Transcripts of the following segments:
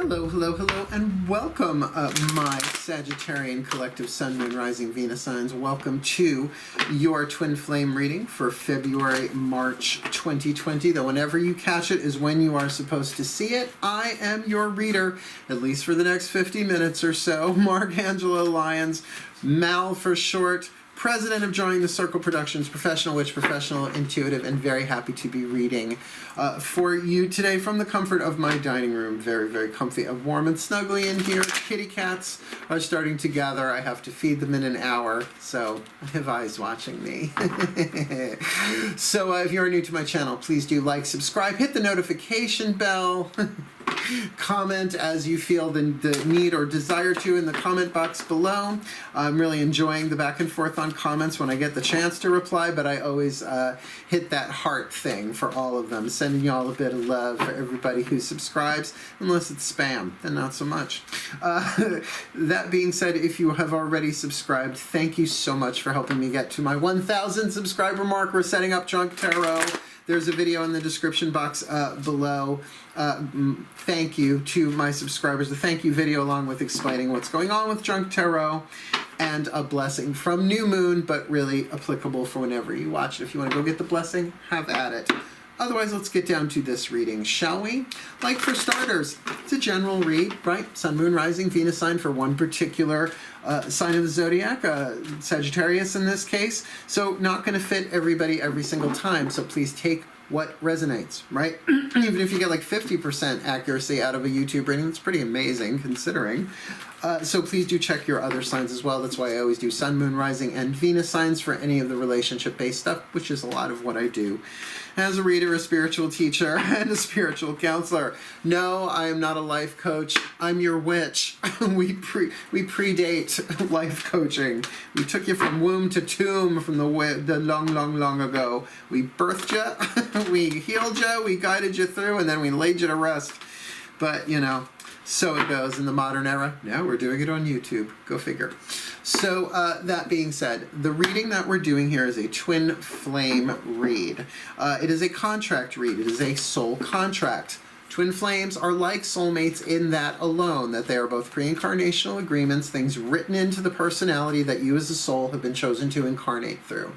Hello, hello, hello, and welcome, my Sagittarian collective Sun, Moon, Rising, Venus signs. Welcome to your Twin Flame reading for February, March 2020. Though whenever you catch it is when you are supposed to see it. I am your reader, at least for the next 50 minutes or so. Mark Angelo Lyons, Mal for short. President of Drawing the Circle Productions, professional witch, professional intuitive, and very happy to be reading for you today from the comfort of my dining room. Very, very comfy, warm and snuggly in here. Kitty cats are starting to gather. I have to feed them in an hour, so I have eyes watching me. So if you're new to my channel, please do like, subscribe, hit the notification bell. Comment as you feel the need or desire to in the comment box below. I'm really enjoying the back and forth on comments when I get the chance to reply, but I always hit that heart thing for all of them, sending you all a bit of love for everybody who subscribes, unless it's spam, then not so much. That being said, if you have already subscribed, thank you so much for helping me get to my 1,000 subscriber mark. We're setting up Junk Tarot. There's a video in the description box below. Thank you to my subscribers. A thank you video along with explaining what's going on with Junk Tarot and a blessing from New Moon, but really applicable for whenever you watch it. If you want to go get the blessing, have at it. Otherwise, let's get down to this reading, shall we? Like for starters, it's a general read, right? Sun, Moon, Rising, Venus sign for one particular sign of the zodiac, Sagittarius in this case. So not going to fit everybody every single time. So please take what resonates, right? Even if you get like 50% accuracy out of a YouTube reading, it's pretty amazing considering. So please do check your other signs as well. That's why I always do Sun, Moon, Rising, and Venus signs for any of the relationship-based stuff, which is a lot of what I do as a reader, a spiritual teacher, and a spiritual counselor. No, I am not a life coach. I'm your witch. We predate life coaching. We took you from womb to tomb from the long, long, long ago. We birthed you, we healed you, we guided you through, and then we laid you to rest. But, you know, so it goes in the modern era. Now we're doing it on YouTube. Go figure. So that being said, the reading that we're doing here is a twin flame read. It is a contract read. It is a soul contract. Twin flames are like soulmates in that alone, that they are both pre-incarnational agreements, things written into the personality that you as a soul have been chosen to incarnate through.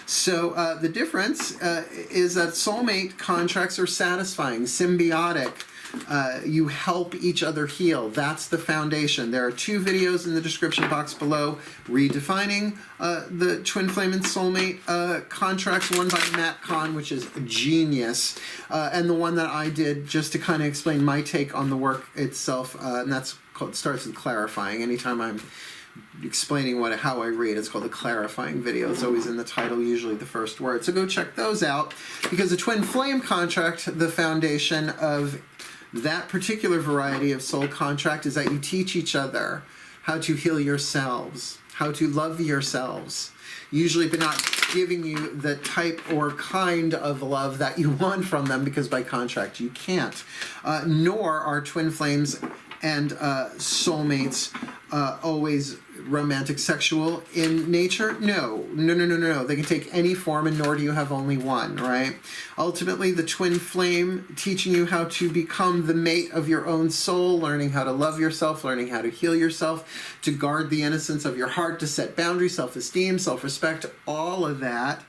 So the difference is that soulmate contracts are satisfying, symbiotic. You help each other heal. That's the foundation. There are 2 videos in the description box below redefining the twin flame and soulmate contracts. One by Matt Kahn, which is genius, and the one that I did just to kind of explain my take on the work itself, and that's called, starts with clarifying. Anytime I'm explaining how I read, it's called a clarifying video. It's always in the title, usually the first word. So go check those out, because the twin flame contract, the foundation of that particular variety of soul contract, is that you teach each other how to heal yourselves, how to love yourselves, usually but not giving you the type or kind of love that you want from them, because by contract you can't. Nor are twin flames and soulmates always romantic, sexual in nature. No. They can take any form, and nor do you have only one, right? Ultimately, the twin flame teaching you how to become the mate of your own soul, learning how to love yourself, learning how to heal yourself, to guard the innocence of your heart, to set boundaries, self-esteem, self-respect, all of that,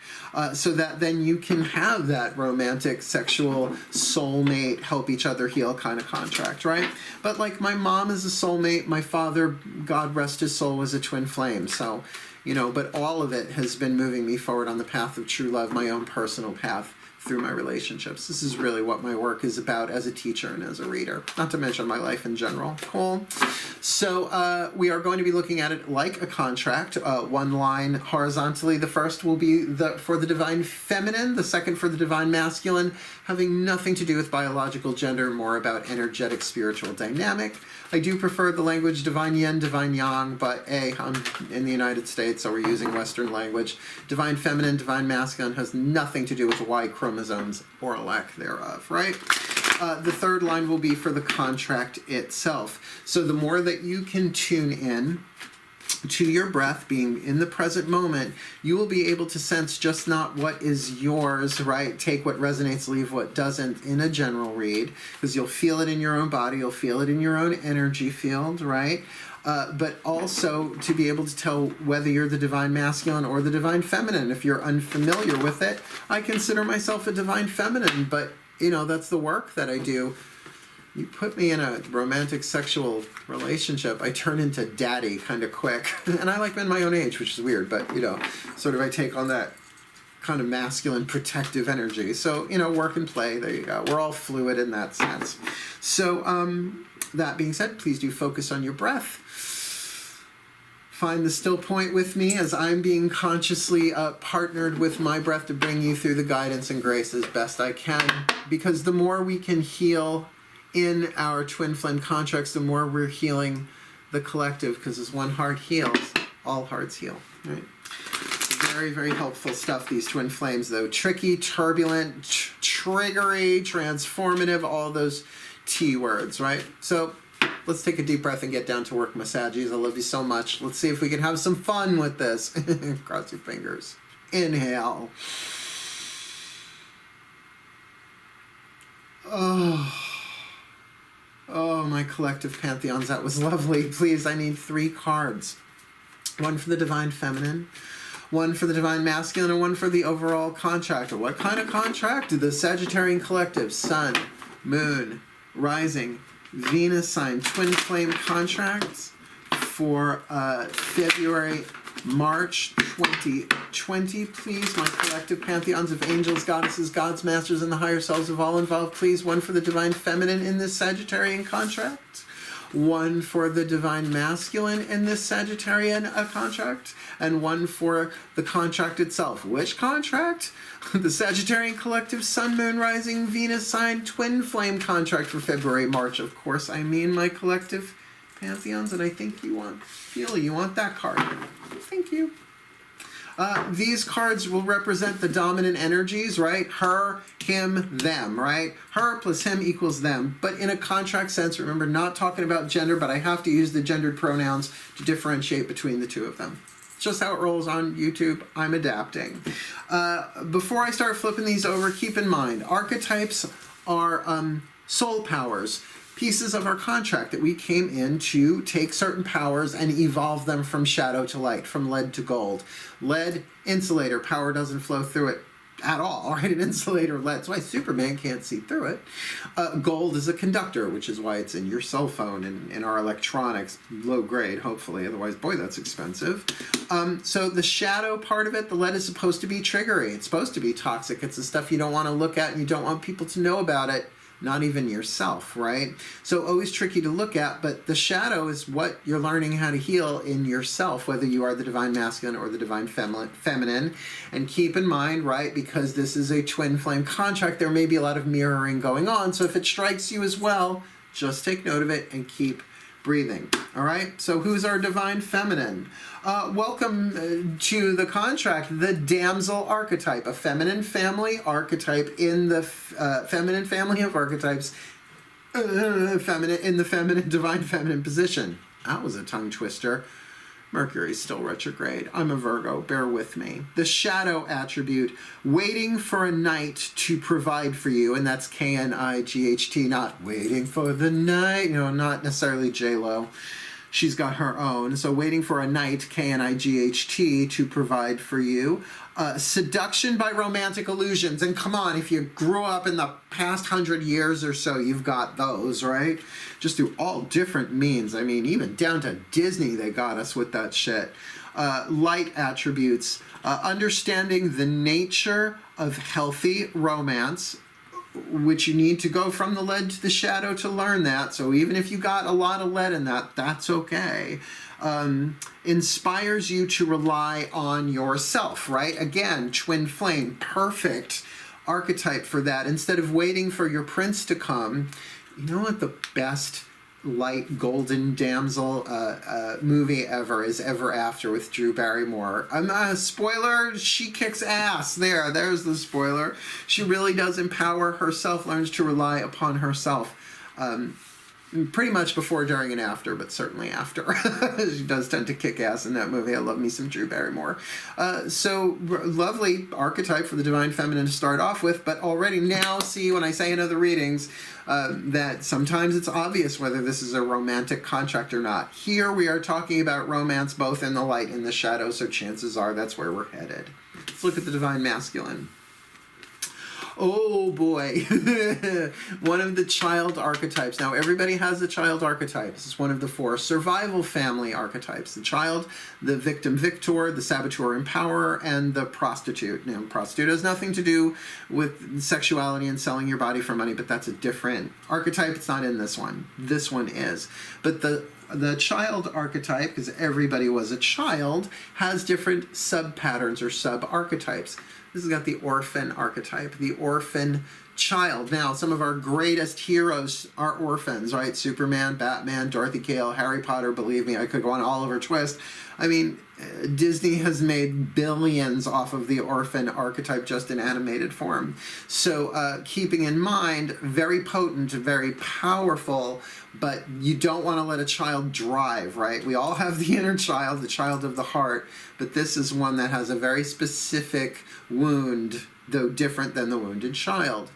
so that then you can have that romantic, sexual, soulmate, help each other heal kind of contract, right? But like my mom is a soulmate, my father, God rest his soul, was a twin flame. So, you know, but all of it has been moving me forward on the path of true love, my own personal path through my relationships. This is really what my work is about as a teacher and as a reader, not to mention my life in general. Cool. So we are going to be looking at it like a contract, one line horizontally. The first will be for the divine feminine, the second for the divine masculine, having nothing to do with biological gender, more about energetic spiritual dynamic. I do prefer the language divine yin, divine yang, but I'm in the United States, so we're using Western language. Divine feminine, divine masculine has nothing to do with Y chromosomes or lack thereof, right? The third line will be for the contract itself. So the more that you can tune in to your breath, being in the present moment, you will be able to sense just not what is yours, right? Take what resonates, leave what doesn't in a general read, because you'll feel it in your own body, you'll feel it in your own energy field, right? But also to be able to tell whether you're the divine masculine or the divine feminine. If you're unfamiliar with it, I consider myself a divine feminine, but you know, that's the work that I do. You put me in a romantic sexual relationship, I turn into daddy kind of quick. And I like men my own age, which is weird, but you know, sort of I take on that kind of masculine protective energy. So, you know, work and play, there you go. We're all fluid in that sense. So, that being said, please do focus on your breath. Find the still point with me as I'm being consciously partnered with my breath to bring you through the guidance and grace as best I can. Because the more we can heal in our twin flame contracts, the more we're healing the collective, because as one heart heals, all hearts heal, right? Very, very helpful stuff, these twin flames, though. Tricky, turbulent, triggery, transformative, all those T words, right? So let's take a deep breath and get down to work, massages. I love you so much. Let's see if we can have some fun with this. Cross your fingers. Inhale. Oh, my collective pantheons, that was lovely. Please, I need 3 cards. One for the divine feminine, one for the divine masculine, and one for the overall contract. What kind of contract? The Sagittarian collective, sun, moon, rising, Venus sign, twin flame contracts for February, March 2020, please. My collective pantheons of angels, goddesses, gods, masters, and the higher selves of all involved, please. One for the divine feminine in this Sagittarian contract. One for the divine masculine in this Sagittarian contract. And one for the contract itself. Which contract? The Sagittarian collective sun, moon, rising, Venus sign, twin flame contract for February, March. Of course, I mean my collective pantheons, and I think you want that card. Thank you. These cards will represent the dominant energies, right? Her, him, them, right? Her plus him equals them. But in a contract sense, remember, not talking about gender, but I have to use the gendered pronouns to differentiate between the two of them. It's just how it rolls on YouTube. I'm adapting. Before I start flipping these over, keep in mind, archetypes are soul powers. Pieces of our contract that we came in to take certain powers and evolve them from shadow to light, from lead to gold. Lead, insulator, power doesn't flow through it at all, right? An insulator lead, that's why Superman can't see through it. Gold is a conductor, which is why it's in your cell phone and in our electronics, low grade, hopefully, otherwise, boy, that's expensive. So the shadow part of it, the lead is supposed to be triggery. It's supposed to be toxic. It's the stuff you don't want to look at and you don't want people to know about it. Not even yourself, right? So always tricky to look at, but the shadow is what you're learning how to heal in yourself, whether you are the divine masculine or the divine feminine. And keep in mind, right, because this is a twin flame contract, there may be a lot of mirroring going on. So if it strikes you as well, just take note of it and keep breathing. All right, so who's our divine feminine? Welcome to the contract, the Damsel archetype, a feminine family archetype in the feminine family of archetypes, feminine in the feminine, divine feminine position. That was a tongue twister. Mercury's still retrograde. I'm a Virgo, bear with me. The shadow attribute, waiting for a night to provide for you, and that's K-N-I-G-H-T, not waiting for the night, you know, not necessarily J-Lo. She's got her own. So waiting for a night, K-N-I-G-H-T, to provide for you. Seduction by romantic illusions. And come on, if you grew up in the past 100 years or so, you've got those, right? Just through all different means. I mean, even down to Disney, they got us with that shit. Light attributes. Understanding the nature of healthy romance, which you need to go from the lead to the shadow to learn that. So even if you got a lot of lead in that, that's okay. Inspires you to rely on yourself, right? Again, twin flame, perfect archetype for that. Instead of waiting for your prince to come, you know what the best light golden damsel movie ever is Ever After with Drew Barrymore. Spoiler, she kicks ass. There's the spoiler. She really does empower herself, learns to rely upon herself. pretty much before, during, and after, but certainly after. She does tend to kick ass in that movie. I love me some Drew Barrymore. Lovely archetype for the Divine Feminine to start off with, but already now see when I say in other readings that sometimes it's obvious whether this is a romantic contract or not. Here we are talking about romance both in the light and the shadow, so chances are that's where we're headed. Let's look at the Divine Masculine. Oh boy, one of the child archetypes. Now everybody has a child archetype. This is one of the 4 survival family archetypes. The child, the victim victor, the saboteur empowerer, and the prostitute. Now prostitute has nothing to do with sexuality and selling your body for money, but that's a different archetype. It's not in this one. This one is. But the child archetype, because everybody was a child, has different sub-patterns or sub-archetypes. This has got the orphan archetype, the orphan child. Now, some of our greatest heroes are orphans, right? Superman, Batman, Dorothy Gale, Harry Potter, believe me, I could go on, Oliver Twist. I mean, Disney has made billions off of the orphan archetype just in animated form. So keeping in mind, very potent, very powerful, but you don't want to let a child drive, right? We all have the inner child, the child of the heart, but this is one that has a very specific wound, though different than the wounded child.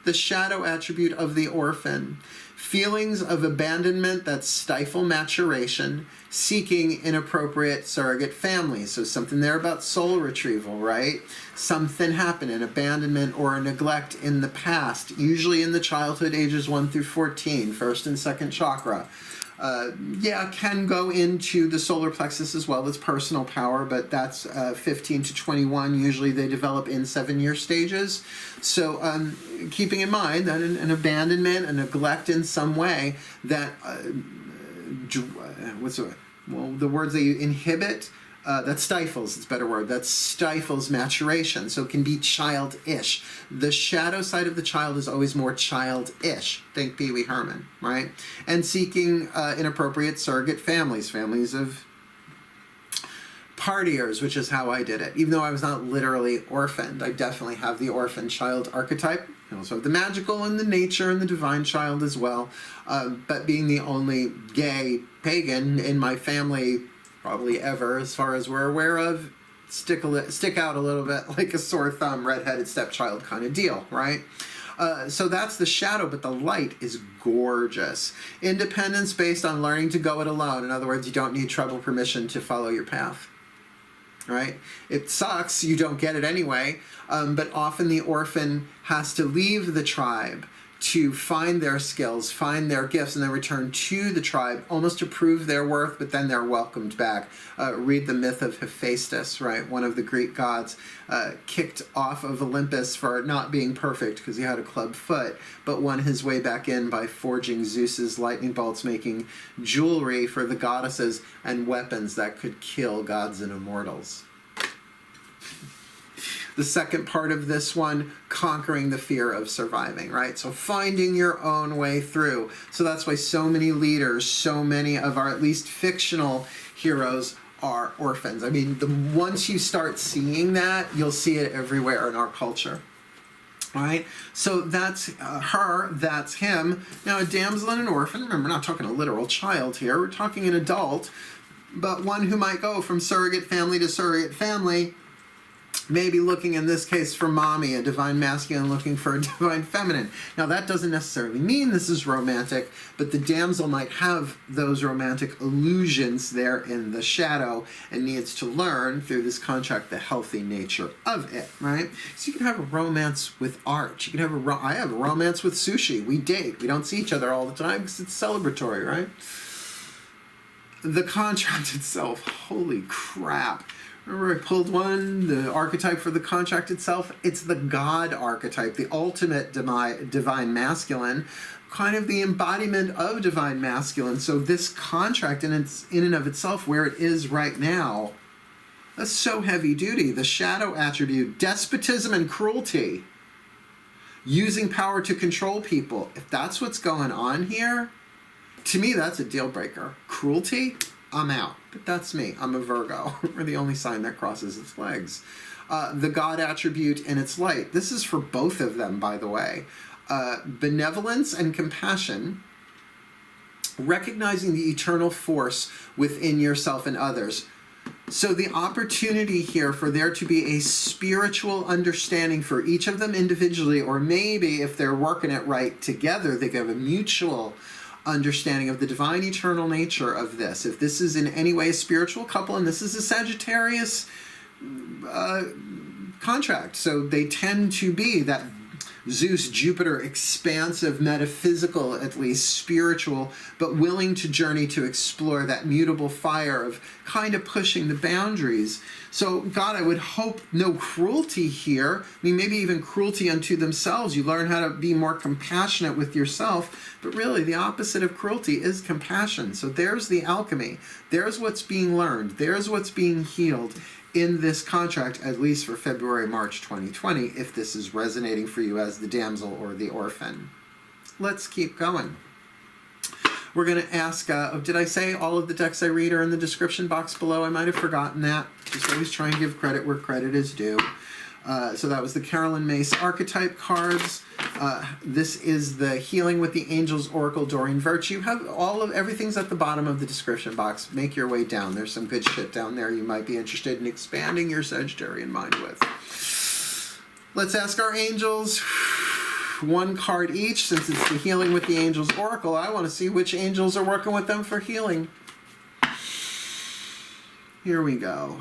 The shadow attribute of the orphan. Feelings of abandonment that stifle maturation, seeking inappropriate surrogate families. So something there about soul retrieval, right? Something happened, an abandonment or a neglect in the past, usually in the childhood ages 1 through 14, first and second chakra. Can go into the solar plexus as well as personal power, but that's 15 to 21. Usually they develop in 7-year stages. So keeping in mind that an abandonment, a neglect in some way that, the words that you inhibit, that stifles, it's a better word, that stifles maturation, so it can be childish. The shadow side of the child is always more childish. Think Pee Wee Herman, right? And seeking inappropriate surrogate families of partiers, which is how I did it. Even though I was not literally orphaned, I definitely have the orphan child archetype. I also have the magical and the nature and the divine child as well. But being the only gay pagan in my family probably ever, as far as we're aware of, stick out a little bit like a sore thumb, redheaded stepchild kind of deal, right? So that's the shadow, but the light is gorgeous. Independence based on learning to go it alone. In other words, you don't need trouble permission to follow your path, right? It sucks, you don't get it anyway, but often the orphan has to leave the tribe to find their skills, find their gifts, and then return to the tribe, almost to prove their worth, but then they're welcomed back. Read the myth of Hephaestus, right? One of the Greek gods kicked off of Olympus for not being perfect because he had a club foot, but won his way back in by forging Zeus's lightning bolts, making jewelry for the goddesses and weapons that could kill gods and immortals. The second part of this one, conquering the fear of surviving, right? So finding your own way through. So that's why so many leaders, so many of our at least fictional heroes are orphans. I mean, once you start seeing that, you'll see it everywhere in our culture. All right, so that's her, that's him. Now, a damsel and an orphan, remember, we're not talking a literal child here, we're talking an adult, but one who might go from surrogate family to surrogate family, maybe looking in this case for mommy, a divine masculine looking for a divine feminine. Now that doesn't necessarily mean this is romantic, but the damsel might have those romantic illusions there in the shadow and needs to learn through this contract the healthy nature of it, right? So you can have a romance with art. You can have I have a romance with sushi. We date. We don't see each other all the time because it's celebratory, right? The contract itself, holy crap. Remember I pulled one, the archetype for the contract itself? It's the God archetype, the ultimate divine masculine, kind of the embodiment of divine masculine. So this contract in and of itself, where it is right now, that's so heavy duty. The shadow attribute, despotism and cruelty, using power to control people. If that's what's going on here, to me that's a deal breaker. Cruelty? I'm out. But that's me. I'm a Virgo. We're the only sign that crosses its legs. The God attribute in its light. This is for both of them, by the way. Benevolence and compassion. recognizing the eternal force within yourself and others. So the opportunity here for there to be a spiritual understanding for each of them individually, or maybe if they're working it right together, they have a mutual understanding of the divine eternal nature of this. If this is in any way a spiritual couple, and this is a Sagittarius contract, so they tend to be that Zeus, Jupiter, expansive, metaphysical, at least spiritual, but willing to journey to explore that mutable fire of kind of pushing the boundaries. So God, I would hope no cruelty here. I mean, maybe even cruelty unto themselves. You learn how to be more compassionate with yourself, but really the opposite of cruelty is compassion. So there's the alchemy. There's what's being learned. There's what's being healed in this contract, at least for February, March 2020, if this is resonating for you as the damsel or the orphan. Let's keep going. We're going to ask, did I say all of the decks I read are in the description box below? I might have forgotten that. Just always try and give credit where credit is due. So that was the Carolyn Mace Archetype cards. This is the Healing with the Angels Oracle Doreen Virtue. Have everything's at the bottom of the description box. Make your way down. There's some good shit down there you might be interested in expanding your Sagittarian mind with. Let's ask our angels. One card each, since it's the Healing with the Angels Oracle. I want to see which angels are working with them for healing. Here we go.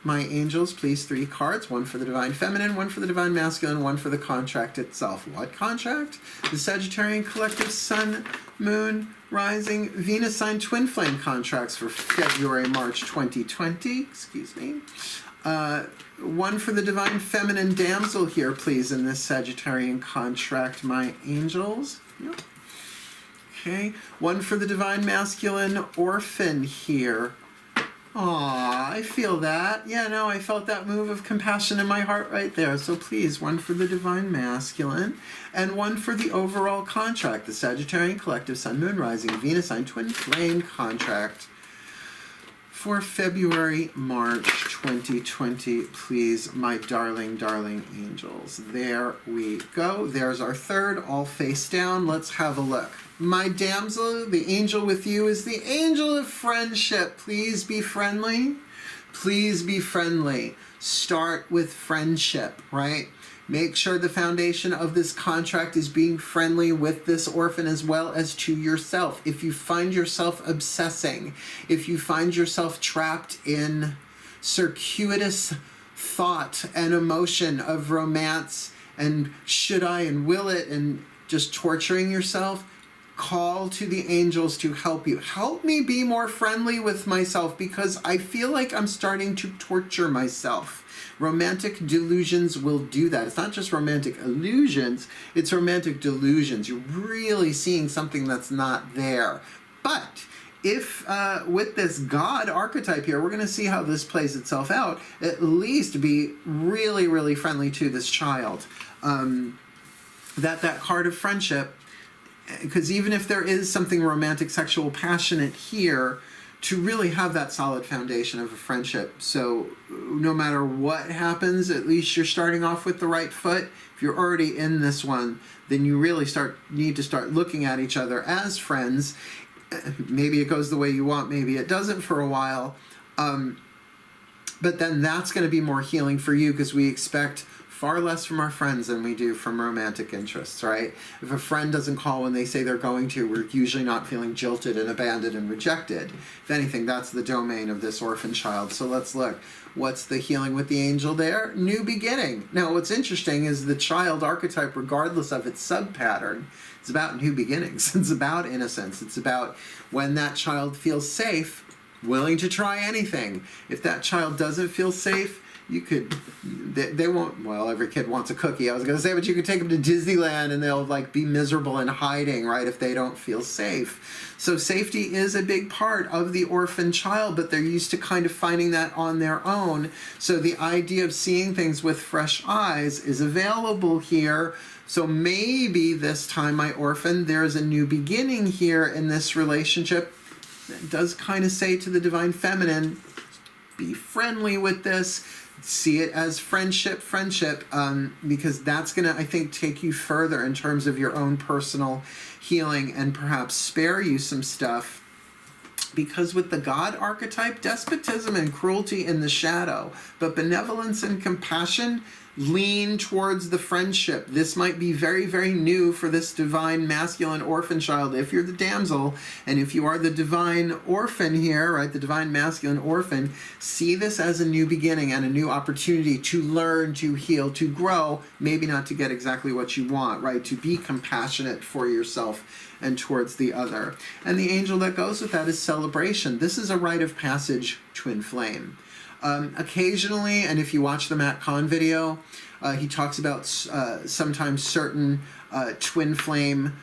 My angels, please, 3 cards. One for the Divine Feminine, one for the Divine Masculine, one for the contract itself. What contract? The Sagittarian Collective Sun, Moon, Rising, Venus sign twin flame contracts for February, March 2020. Excuse me. One for the Divine Feminine Damsel here, please, in this Sagittarian contract, my angels. Yep. Okay. One for the Divine Masculine Orphan here. Aw, I feel that. Yeah, no, I felt that move of compassion in my heart right there. So please, one for the Divine Masculine and one for the overall contract, the Sagittarian Collective Sun, Moon, Rising, Venus sign twin flame contract for February, March 2020. Please, my darling, darling angels. There we go. There's our third, all face down. Let's have a look. My damsel, the angel with you, is the angel of friendship. Please be friendly. Please be friendly. Start with friendship, right? Make sure the foundation of this contract is being friendly with this orphan as well as to yourself. If you find yourself obsessing, if you find yourself trapped in circuitous thought and emotion of romance and should I and will it and just torturing yourself, call to the angels to help you. Help me be more friendly with myself because I feel like I'm starting to torture myself. Romantic delusions will do that. It's not just romantic illusions, it's romantic delusions. You're really seeing something that's not there. But if with this God archetype here, we're going to see how this plays itself out, at least be really, really friendly to this child. That card of friendship, because even if there is something romantic, sexual, passionate here, to really have that solid foundation of a friendship. So no matter what happens, at least you're starting off with the right foot. If you're already in this one, then you really need to start looking at each other as friends. Maybe it goes the way you want, maybe it doesn't for a while. But then that's going to be more healing for you because we expect far less from our friends than we do from romantic interests, right? If a friend doesn't call when they say they're going to, we're usually not feeling jilted and abandoned and rejected. If anything, that's the domain of this orphan child. So let's look. What's the healing with the angel there? New beginning. Now, what's interesting is the child archetype, regardless of its sub-pattern, it's about new beginnings. It's about innocence. It's about when that child feels safe, willing to try anything. If that child doesn't feel safe, they won't, well, every kid wants a cookie, I was going to say, but you could take them to Disneyland and they'll like be miserable and hiding, right, if they don't feel safe. So safety is a big part of the orphan child, but they're used to kind of finding that on their own. So the idea of seeing things with fresh eyes is available here. So maybe this time, my orphan, there's a new beginning here in this relationship. It does kind of say to the Divine Feminine, be friendly with this. see it as friendship, because that's going to, I think, take you further in terms of your own personal healing and perhaps spare you some stuff. Because with the God archetype, despotism and cruelty in the shadow, but benevolence and compassion lean towards the friendship. This might be very, very new for this divine masculine orphan child if you're the damsel, and if you are the divine orphan here, right, the divine masculine orphan, see this as a new beginning and a new opportunity to learn, to heal, to grow, maybe not to get exactly what you want, right, to be compassionate for yourself and towards the other. And the angel that goes with that is celebration. This is a rite of passage twin flame. Occasionally, and if you watch the Matt Kahn video, he talks about sometimes certain twin flame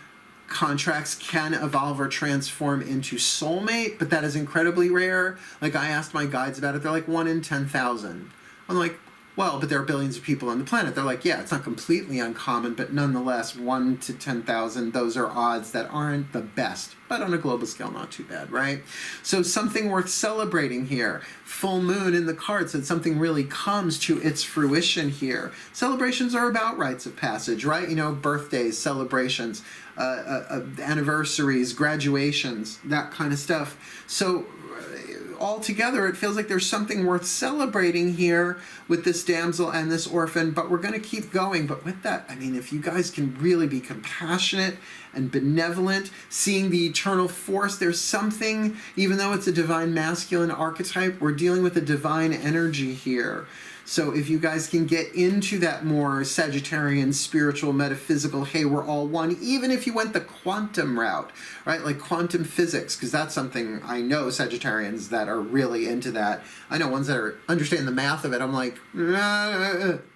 contracts can evolve or transform into soulmate, but that is incredibly rare. Like, I asked my guides about it. They're like 1 in 10,000. I'm like, well, but there are billions of people on the planet. They're like, yeah, it's not completely uncommon, but nonetheless, 1 to 10,000, those are odds that aren't the best, but on a global scale, not too bad, right? So something worth celebrating here. Full moon in the card said something really comes to its fruition here. Celebrations are about rites of passage, right? You know, birthdays, celebrations, anniversaries, graduations, that kind of stuff. So altogether, it feels like there's something worth celebrating here with this damsel and this orphan, but we're going to keep going. But with that, I mean, if you guys can really be compassionate and benevolent, seeing the eternal force, there's something, even though it's a divine masculine archetype, we're dealing with a divine energy here. So if you guys can get into that more Sagittarian, spiritual, metaphysical, hey, we're all one, even if you went the quantum route, right? Like quantum physics, because that's something I know Sagittarians that are really into that. I know ones that are understanding the math of it. I'm like,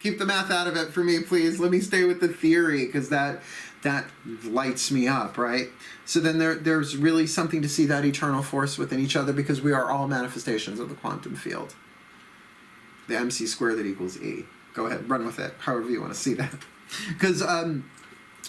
keep the math out of it for me, please. Let me stay with the theory, because that lights me up, right? So then there's really something to see that eternal force within each other, because we are all manifestations of the quantum field. The MC squared that equals E. Go ahead, run with it, however you want to see that. Because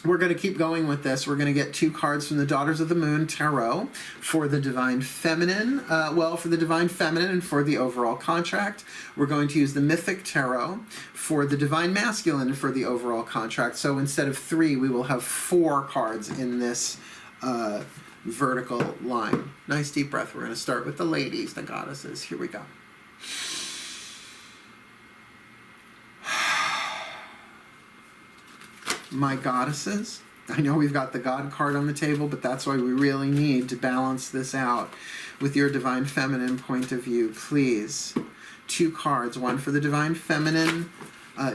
we're going to keep going with this. We're going to get 2 cards from the Daughters of the Moon Tarot for the Divine Feminine. For the Divine Feminine and for the overall contract. We're going to use the Mythic Tarot for the Divine Masculine and for the overall contract. So instead of 3, we will have 4 cards in this vertical line. Nice deep breath. We're going to start with the ladies, the goddesses. Here we go. My goddesses, I know we've got the God card on the table, but that's why we really need to balance this out with your Divine Feminine point of view. Please, 2 cards, 1 for the Divine Feminine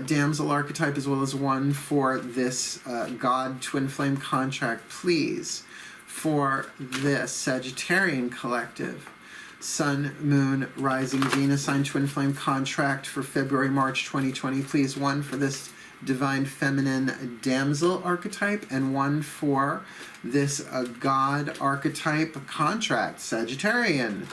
Damsel archetype, as well as 1 for this God Twin Flame contract. Please, for this Sagittarian collective, Sun, Moon, Rising, Venus sign Twin Flame contract for February, March 2020. Please, 1 for this Divine Feminine Damsel archetype, and 1 for this God archetype contract, Sagittarian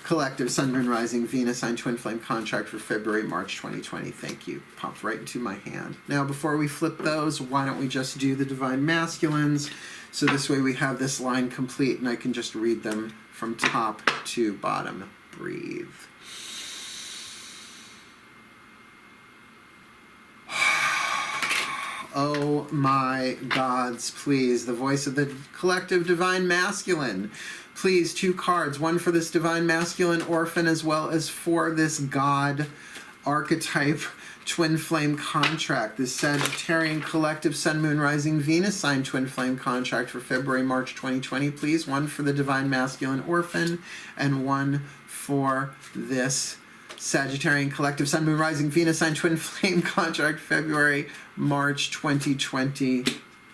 collective Sun, Moon, Rising, Venus sign Twin Flame contract for February, March 2020. Thank you. Popped right into my hand. Now, before we flip those, why don't we just do the Divine Masculines? So this way we have this line complete, and I can just read them from top to bottom. Breathe. Oh my gods, please. The voice of the collective Divine Masculine. Please, 2 cards. 1 for this Divine Masculine Orphan, as well as for this God archetype Twin Flame contract. This Sagittarian collective Sun, Moon, Rising, Venus sign Twin Flame contract for February, March 2020. Please, 1 for the Divine Masculine Orphan, and 1 for this Sagittarian collective Sun, Moon, Rising, Venus sign Twin Flame contract, February, March 2020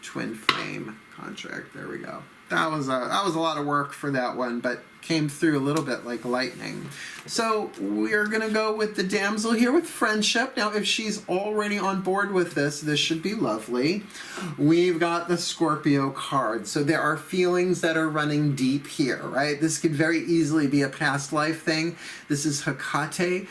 Twin Flame contract. There we go. That was a lot of work for that one, but came through a little bit like lightning. So we're going to go with the damsel here with friendship. Now, if she's already on board with this, this should be lovely. We've got the Scorpio card. So there are feelings that are running deep here, right? This could very easily be a past life thing. This is Hecate,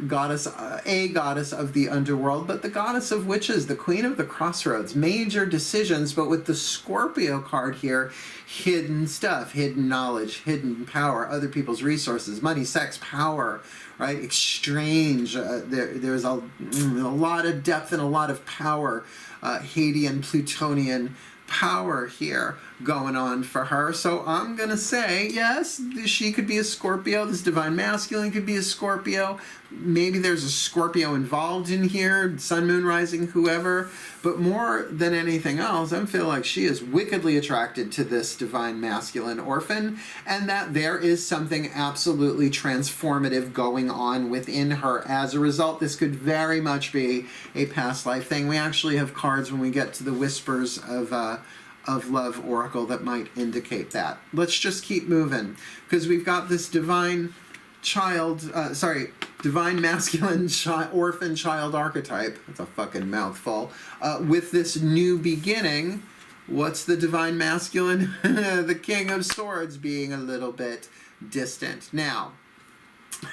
goddess, a goddess of the underworld, but the goddess of witches, the queen of the crossroads, major decisions. But with the Scorpio card here, hidden stuff, hidden knowledge, hidden power, other people's resources, money, sex, power, right? Exchange. There's a lot of depth and a lot of power, Hadean, Plutonian power here going on for her. So I'm going to say, yes, she could be a Scorpio. This divine masculine could be a Scorpio. Maybe there's a Scorpio involved in here, sun, moon, rising, whoever. But more than anything else, I feel like she is wickedly attracted to this divine masculine orphan, and that there is something absolutely transformative going on within her. As a result, this could very much be a past life thing. We actually have cards when we get to the Whispers of Love Oracle that might indicate that. Let's just keep moving, because we've got this divine divine masculine orphan child archetype. That's a fucking mouthful. With this new beginning, what's the divine masculine? The King of Swords being a little bit distant. Now,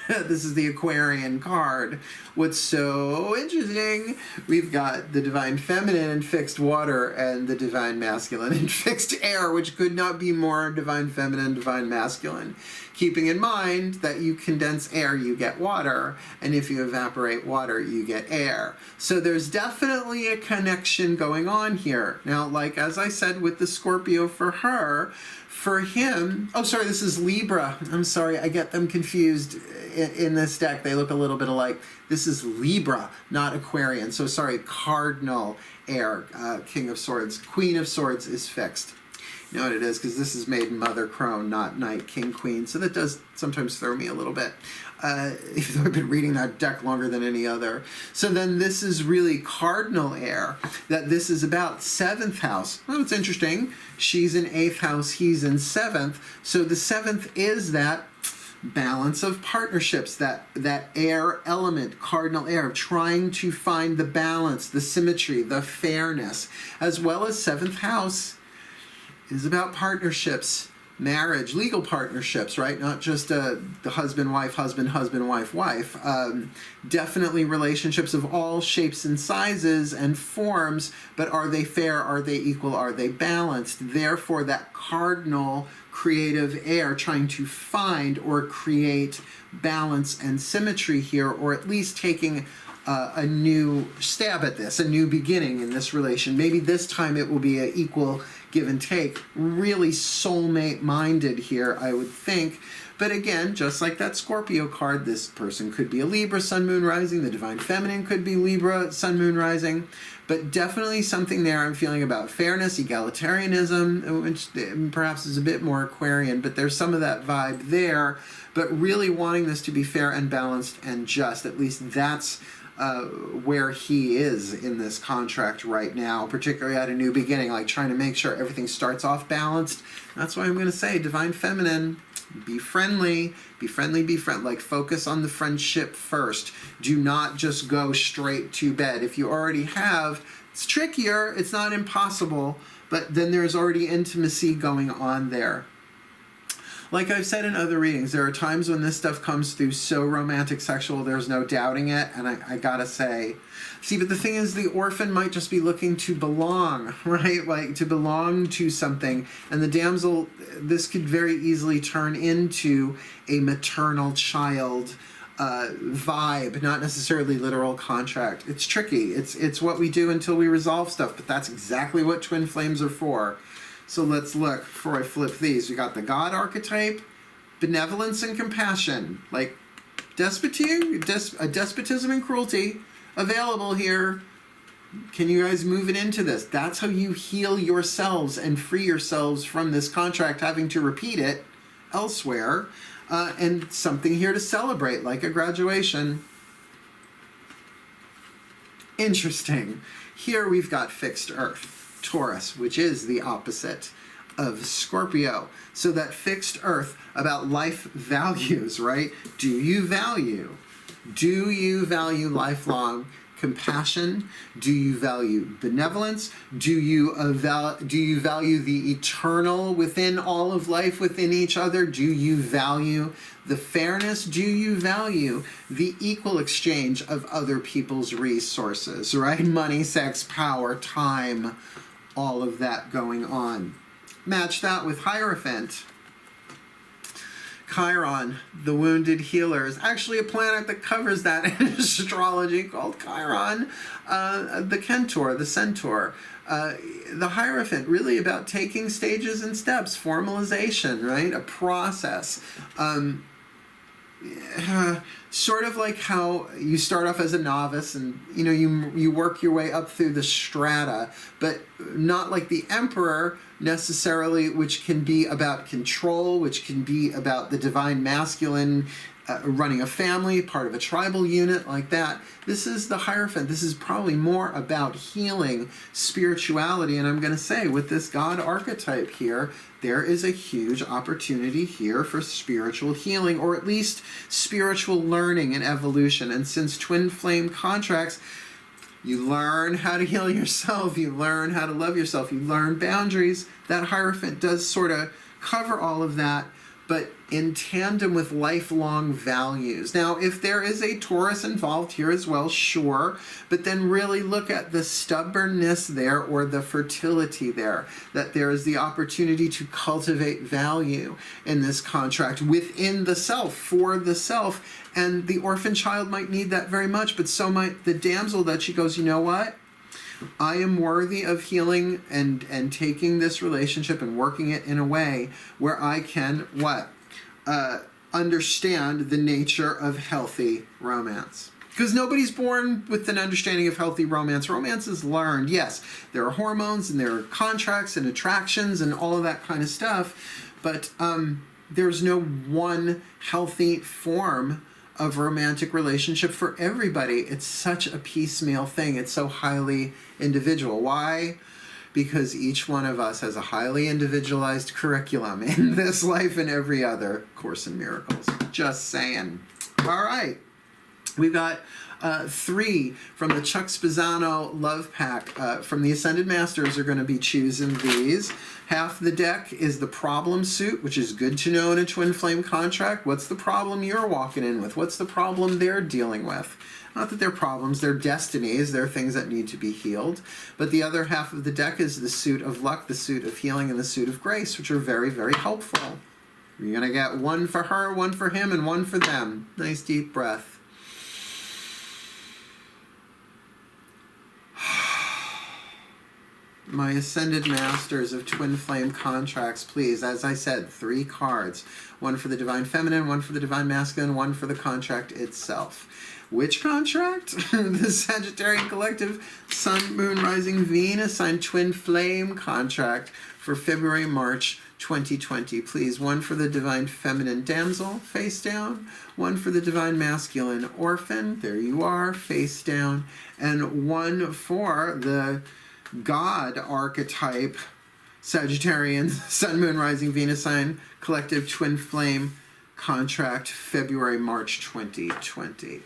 this is the Aquarian card. What's so interesting, we've got the divine feminine in fixed water and the divine masculine in fixed air, which could not be more divine feminine, divine masculine. Keeping in mind that you condense air, you get water, and if you evaporate water, you get air. So there's definitely a connection going on here. Now, like as I said with the Scorpio for her, for him, oh, sorry, this is Libra. I'm sorry, I get them confused in this deck. They look a little bit alike. This is Libra, not Aquarian. So sorry, cardinal air, King of Swords. Queen of Swords is fixed. You know what it is, because this is made Mother Crone, not Knight, King, Queen. So that does sometimes throw me a little bit, even though I've been reading that deck longer than any other. So then this is really cardinal air, that this is about 7th house. Well, it's interesting. She's in 8th house, he's in 7th. So the 7th is that balance of partnerships, that air element, cardinal air, trying to find the balance, the symmetry, the fairness, as well as 7th house is about partnerships, marriage, legal partnerships, right? Not just the husband, wife, wife. Definitely relationships of all shapes and sizes and forms, but are they fair? Are they equal? Are they balanced? Therefore, that cardinal creative air trying to find or create balance and symmetry here, or at least taking a new stab at this, a new beginning in this relation. Maybe this time it will be an equal give and take. Really soulmate minded here, I would think. But again, just like that Scorpio card, this person could be a Libra, Sun, Moon, Rising. The Divine Feminine could be Libra, Sun, Moon, Rising. But definitely something there I'm feeling about fairness, egalitarianism, which perhaps is a bit more Aquarian, but there's some of that vibe there. But really wanting this to be fair and balanced and just. At least that's where he is in this contract right now, particularly at a new beginning, like trying to make sure everything starts off balanced. That's why I'm going to say Divine Feminine, be friendly, like focus on the friendship first. Do not just go straight to bed. If you already have, it's trickier, it's not impossible, but then there's already intimacy going on there. Like I've said in other readings, there are times when this stuff comes through so romantic, sexual, there's no doubting it. And I gotta say, see, but the thing is, the orphan might just be looking to belong, right? Like to belong to something. And the damsel, this could very easily turn into a maternal child vibe, not necessarily literal contract. It's tricky. It's what we do until we resolve stuff, but that's exactly what twin flames are for. So let's look, before I flip these, we got the God archetype, benevolence and compassion, like despotism and cruelty available here. Can you guys move it into this? That's how you heal yourselves and free yourselves from this contract having to repeat it elsewhere. And something here to celebrate, like a graduation. Interesting. Here we've got fixed earth. Taurus, which is the opposite of Scorpio. So that fixed earth about life values, right? Do you value lifelong compassion? Do you value benevolence? Do you value the eternal within all of life, within each other? Do you value the fairness? Do you value the equal exchange of other people's resources, right? Money, sex, power, time, all of that going on. Match that with Hierophant. Chiron, the wounded healer, is actually a planet that covers that in astrology called Chiron, the Centaur, the Centaur. The Hierophant, really about taking stages and steps, formalization, right? A process. Sort of like how you start off as a novice and you work your way up through the strata, but not like the Emperor necessarily, which can be about control, which can be about the divine masculine, running a family, part of a tribal unit like that. This is the Hierophant. This is probably more about healing, spirituality, and I'm going to say with this God archetype here, there is a huge opportunity here for spiritual healing, or at least spiritual learning and evolution. And since twin flame contracts, you learn how to heal yourself, you learn how to love yourself, you learn boundaries. That Hierophant does sort of cover all of that, but in tandem with lifelong values. Now, if there is a Taurus involved here as well, sure, but then really look at the stubbornness there or the fertility there, that there is the opportunity to cultivate value in this contract within the self, for the self, and the orphan child might need that very much, but so might the damsel, that she goes, you know what? I am worthy of healing and taking this relationship and working it in a way where I can, what? Understand the nature of healthy romance. Because nobody's born with an understanding of healthy romance. Romance is learned. Yes, there are hormones and there are contracts and attractions and all of that kind of stuff, but there's no one healthy form of romantic relationship for everybody. It's such a piecemeal thing. It's so highly individual. Why? Because each one of us has a highly individualized curriculum in this life and every other Course in Miracles. Just saying. All right. We've got 3 from the Chuck Spezzano Love Pack. From the Ascended Masters are going to be choosing these. Half the deck is the problem suit, which is good to know in a twin flame contract. What's the problem you're walking in with? What's the problem they're dealing with? Not that they're problems, they're destinies, they're things that need to be healed. But the other half of the deck is the suit of luck, the suit of healing, and the suit of grace, which are very, very helpful. You're going to get one for her, one for him, and one for them. Nice deep breath. My Ascended Masters of Twin Flame Contracts, please, as I said, 3 cards. One for the Divine Feminine, one for the Divine Masculine, one for the contract itself. Which contract? The Sagittarian Collective Sun, Moon, Rising, Venus signed Twin Flame Contract for February, March 2020. Please, one for the Divine Feminine Damsel, face down. One for the Divine Masculine Orphan, there you are, face down. And one for the God Archetype Sagittarian Sun, Moon, Rising, Venus sign Collective Twin Flame Contract, February, March 2020.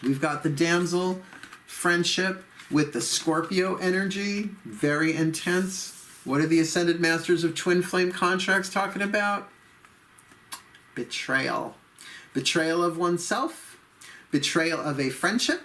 We've got the Damsel Friendship with the Scorpio energy, very intense. What are the Ascended Masters of Twin Flame Contracts talking about? Betrayal. Betrayal of oneself, betrayal of a friendship,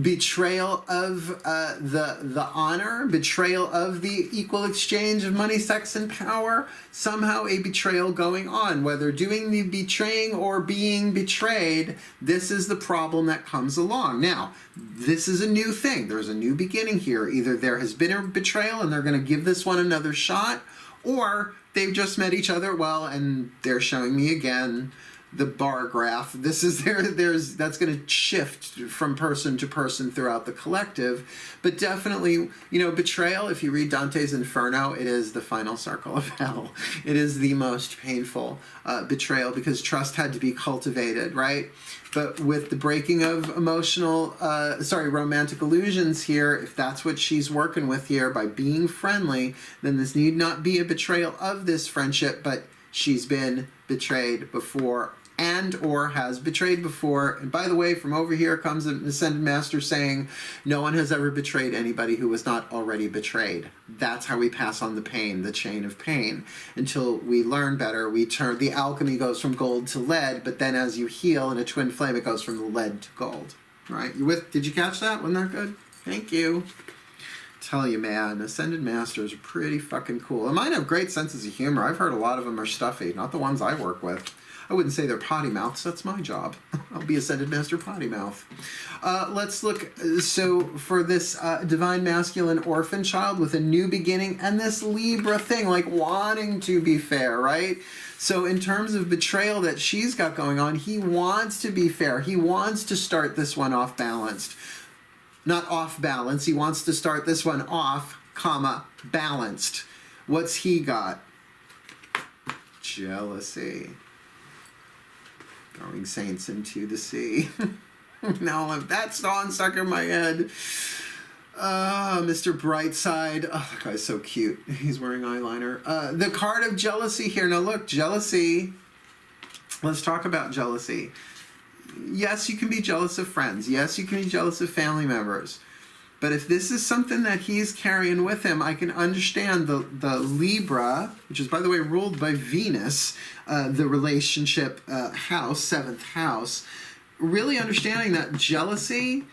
betrayal of the honor, betrayal of the equal exchange of money, sex, and power. Somehow a betrayal going on, whether doing the betraying or being betrayed. This is the problem that comes along. Now, this is a new thing. There's a new beginning here. Either there has been a betrayal and they're going to give this one another shot, or they've just met each other well and they're showing me again the bar graph. This is that's going to shift from person to person throughout the collective, but definitely, betrayal. If you read Dante's Inferno, it is the final circle of hell. It is the most painful betrayal because trust had to be cultivated, right? But with the breaking of romantic illusions here, if that's what she's working with here by being friendly, then this need not be a betrayal of this friendship, but she's been betrayed before and or has betrayed before. And by the way, from over here comes an Ascended Master saying, no one has ever betrayed anybody who was not already betrayed. That's how we pass on the pain, the chain of pain. Until we learn better, the alchemy goes from gold to lead, but then as you heal in a twin flame, it goes from lead to gold. Right? Did you catch that? Wasn't that good? Thank you. Tell you, man, Ascended Masters are pretty fucking cool. They might have great senses of humor. I've heard a lot of them are stuffy, not the ones I work with. I wouldn't say they're potty mouths. That's my job. I'll be Ascended Master potty mouth. Let's look. So for this Divine Masculine Orphan child with a new beginning and this Libra thing, like wanting to be fair, right? So in terms of betrayal that she's got going on, he wants to be fair. He wants to start this one off balanced. Not off balance. He wants to start this one off, comma, balanced. What's he got? Jealousy. Throwing saints into the sea. Now that song stuck in my head. Mr. Brightside. Oh, that guy's so cute. He's wearing eyeliner. The card of jealousy here. Now look, jealousy. Let's talk about jealousy. Yes, you can be jealous of friends. Yes, you can be jealous of family members. But if this is something that he's carrying with him, I can understand the Libra, which is, by the way, ruled by Venus, the relationship house, 7th house, really understanding that jealousy,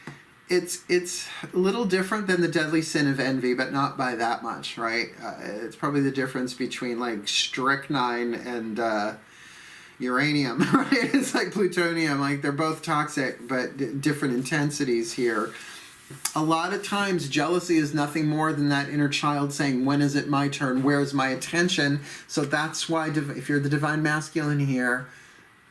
it's a little different than the deadly sin of envy, but not by that much, right? It's probably the difference between, like, strychnine and uranium, right? It's like plutonium. Like, they're both toxic, but different intensities here. A lot of times jealousy is nothing more than that inner child saying, when is it my turn? Where's my attention? So that's why if you're the Divine Masculine here,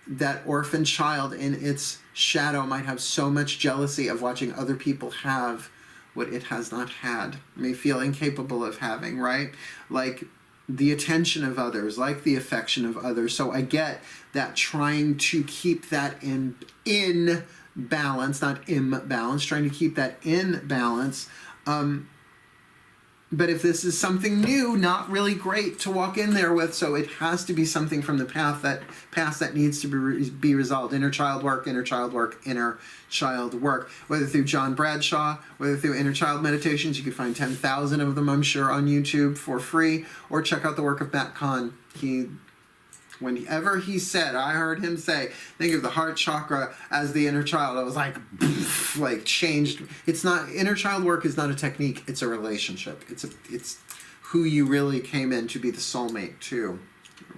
that orphan child in its shadow might have so much jealousy of watching other people have what it has not had, may feel incapable of having, right? Like the attention of others, like the affection of others. So I get that trying to keep that in balance, not imbalance, trying to keep that in balance. But if this is something new, not really great to walk in there with, so it has to be something from the past that needs to be resolved. Inner child work, inner child work, inner child work. Whether through John Bradshaw, whether through inner child meditations, you can find 10,000 of them, I'm sure, on YouTube for free, or check out the work of Matt Kahn. Whenever he said, I heard him say, think of the heart chakra as the inner child, I was like, like changed. It's not, inner child work is not a technique, it's a relationship. It's who you really came in to be the soulmate to.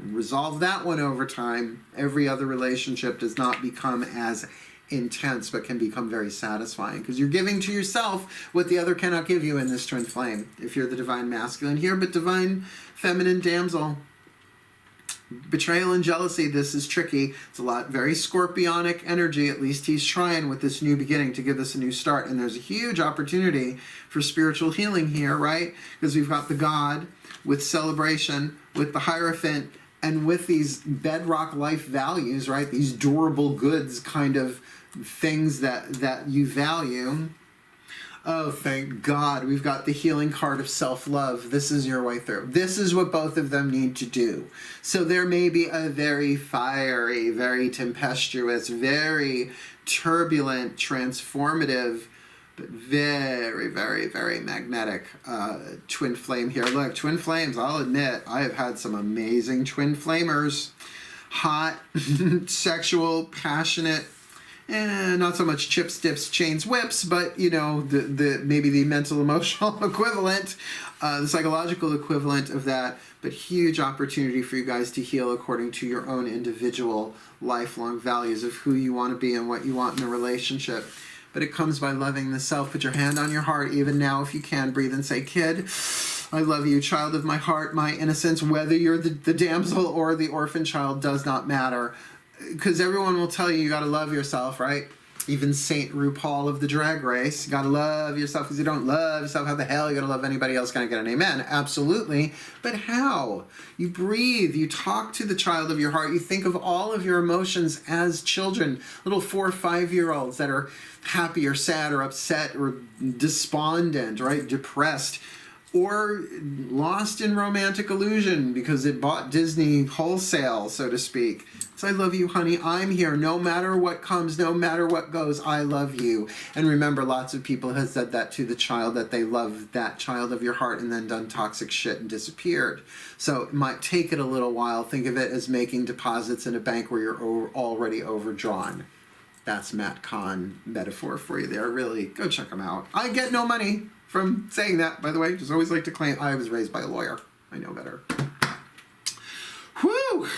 Resolve that one over time. Every other relationship does not become as intense, but can become very satisfying because you're giving to yourself what the other cannot give you in this twin flame. If you're the Divine Masculine here, but Divine Feminine Damsel. Betrayal and jealousy, this is tricky. It's a lot, very scorpionic energy. At least he's trying with this new beginning to give us a new start. And there's a huge opportunity for spiritual healing here, right? Because we've got the God with celebration, with the Hierophant, and with these bedrock life values, right? These durable goods kind of things that you value. Oh, thank God. We've got the healing card of self-love. This is your way through. This is what both of them need to do. So there may be a very fiery, very tempestuous, very turbulent, transformative, but very, very, very magnetic twin flame here. Look, twin flames, I'll admit, I have had some amazing twin flamers. Hot, sexual, passionate, not so much chips, dips, chains, whips, but, you know, the maybe the mental, emotional equivalent, the psychological equivalent of that, but huge opportunity for you guys to heal according to your own individual lifelong values of who you want to be and what you want in a relationship. But it comes by loving the self. Put your hand on your heart, even now if you can. Breathe and say, kid, I love you, child of my heart, my innocence. Whether you're the damsel or the orphan child does not matter. Because everyone will tell you got to love yourself, right? Even Saint RuPaul of the Drag Race. You got to love yourself. Because you don't love yourself, how the hell are you going to love anybody else? Can I get an amen? Absolutely. But how? You breathe. You talk to the child of your heart. You think of all of your emotions as children. Little 4 or 5-year-olds that are happy or sad or upset or despondent, right? Depressed. Or lost in romantic illusion because it bought Disney wholesale, so to speak. So I love you, honey. I'm here. No matter what comes, no matter what goes, I love you. And remember, lots of people have said that to the child, that they love that child of your heart and then done toxic shit and disappeared. So it might take it a little while. Think of it as making deposits in a bank where you're already overdrawn. That's Matt Kahn metaphor for you there. Really, go check him out. I get no money. from saying that, by the way. Just always like to claim I was raised by a lawyer. I know better. Whew!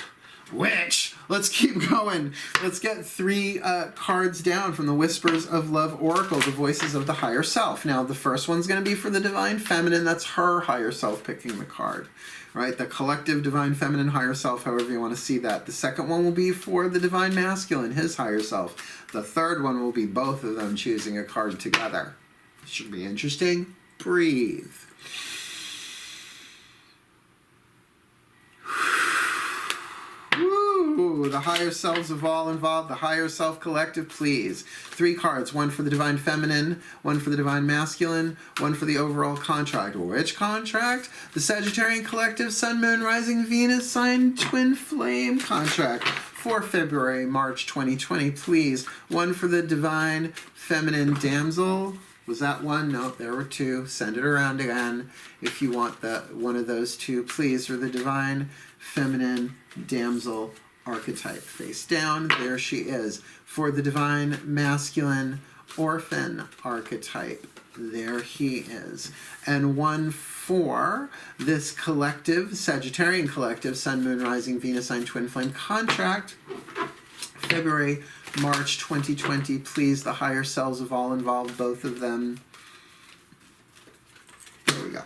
Which, let's keep going. Let's get 3 cards down from the Whispers of Love Oracle, the voices of the higher self. Now, the first one's going to be for the Divine Feminine. That's her higher self picking the card, right? The collective Divine Feminine higher self, however you want to see that. The second one will be for the Divine Masculine, his higher self. The third one will be both of them choosing a card together. Should be interesting. Breathe. The higher selves of all involved, the higher self collective, please. 3 cards, one for the Divine Feminine, one for the Divine Masculine, one for the overall contract. Which contract? The Sagittarian Collective Sun, Moon, Rising, Venus sign Twin Flame contract for February, March 2020, please. One for the Divine Feminine Damsel. Was that one? No, there were 2. Send it around again if you want one of those 2, please. For the Divine Feminine Damsel Archetype, face down, there she is. For the Divine Masculine Orphan Archetype, there he is. And one for this collective, Sagittarian Collective, Sun, Moon, Rising, Venus sign Twin Flame contract, February, March 2020, please. The higher selves of all involved, both of them. There we go.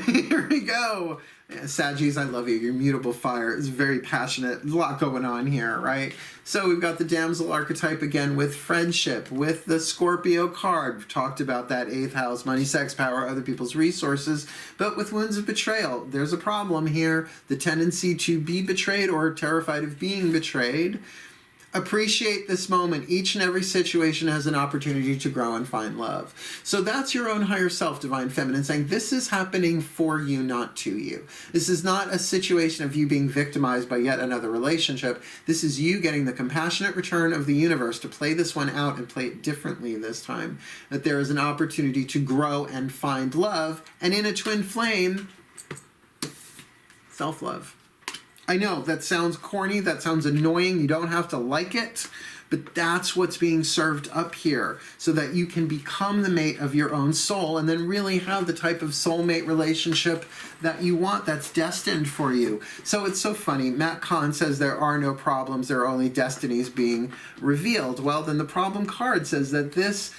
Here we go. Saggies, I love you. Your mutable fire is very passionate. There's a lot going on here, right? So we've got the Damsel archetype again with friendship, with the Scorpio card. We've talked about that 8th house, money, sex, power, other people's resources. But with wounds of betrayal, there's a problem here. The tendency to be betrayed or terrified of being betrayed. Appreciate this moment. Each and every situation has an opportunity to grow and find love. So that's your own higher self, Divine Feminine, saying this is happening for you, not to you. This is not a situation of you being victimized by yet another relationship. This is you getting the compassionate return of the universe to play this one out and play it differently this time. That there is an opportunity to grow and find love. And in a twin flame, self-love. I know, that sounds corny, that sounds annoying, you don't have to like it, but that's what's being served up here, so that you can become the mate of your own soul and then really have the type of soulmate relationship that you want, that's destined for you. So it's so funny, Matt Kahn says there are no problems, there are only destinies being revealed. Well, then the problem card says that this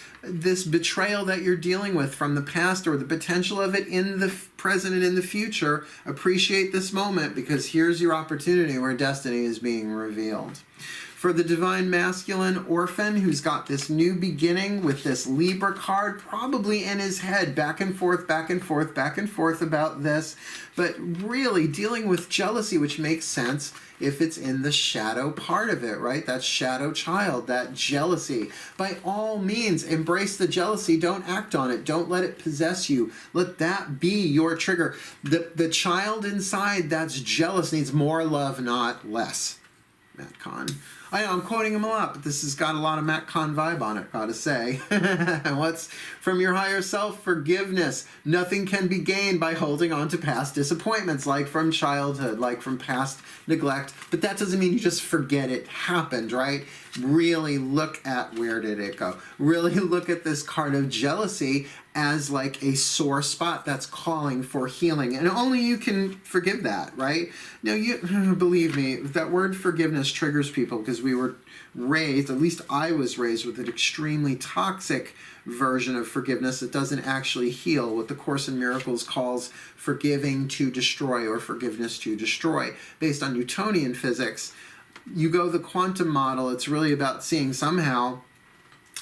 betrayal that you're dealing with from the past, or the potential of it in the present and in the future, appreciate this moment, because here's your opportunity where destiny is being revealed. For the Divine Masculine Orphan, who's got this new beginning with this Libra card probably in his head, back and forth, back and forth, back and forth about this, but really dealing with jealousy, which makes sense if it's in the shadow part of it, right? That shadow child, that jealousy. By all means, embrace the jealousy. Don't act on it. Don't let it possess you. Let that be your trigger. The child inside that's jealous needs more love, not less. Matt Kahn. I know I'm quoting him a lot, but this has got a lot of Matt Kahn vibe on it, gotta say. What's from your higher self? Forgiveness. Nothing can be gained by holding on to past disappointments, like from childhood, like from past neglect. But that doesn't mean you just forget it happened, right? Really look at where did it go. Really look at this card of jealousy as like a sore spot that's calling for healing. And only you can forgive that, right? Now, you believe me, that word forgiveness triggers people because we were raised, at least I was raised, with an extremely toxic version of forgiveness that doesn't actually heal, what the Course in Miracles calls forgiving to destroy, or forgiveness to destroy. Based on Newtonian physics, you go the quantum model, it's really about seeing somehow,